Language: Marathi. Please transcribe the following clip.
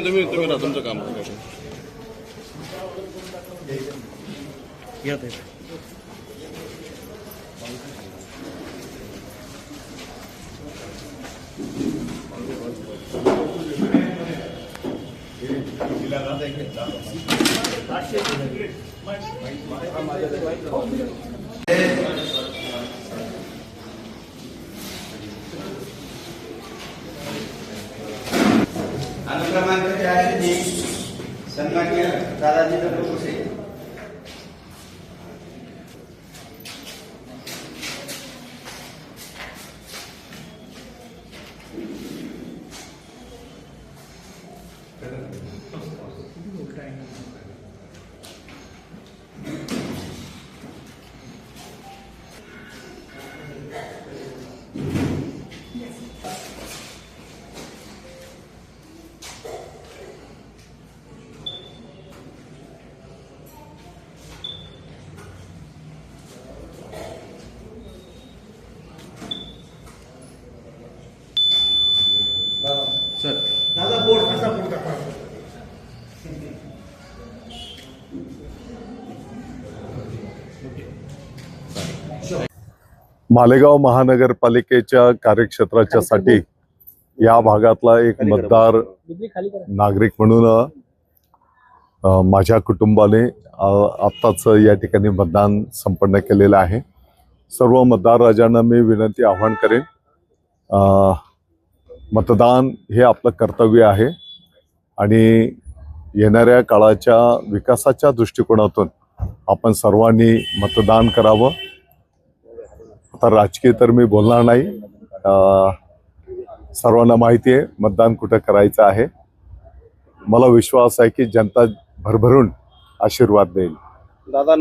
तुम्ही तुमचं काम अनुक्रमांक 403 सन्माननीय दादाजी दत्तपुसे। सर दादा बोर्ड असा बोर्ड टाका। मालेगाव महानगरपालिकेच्या कार्यक्षेत्राच्या साठी या भागातला एक मतदार नागरिक म्हणून माझ्या कुटुंबाने आत्ताच या ठिकाणी मतदान संपन्न केलेलं आहे। सर्व मतदार राजांना मी विनंती आवाहन करेन, मतदान हे आपलं कर्तव्य आहे आणि येणाऱ्या काळाच्या विकासाच्या दृष्टिकोनातून आपण सर्वांनी मतदान करावं। आता राजकीय तर मी बोलणार नाही, सर्वांना माहिती आहे मतदान कुठं करायचं आहे। मला विश्वास आहे की जनता भरभरून आशीर्वाद देईल। दादा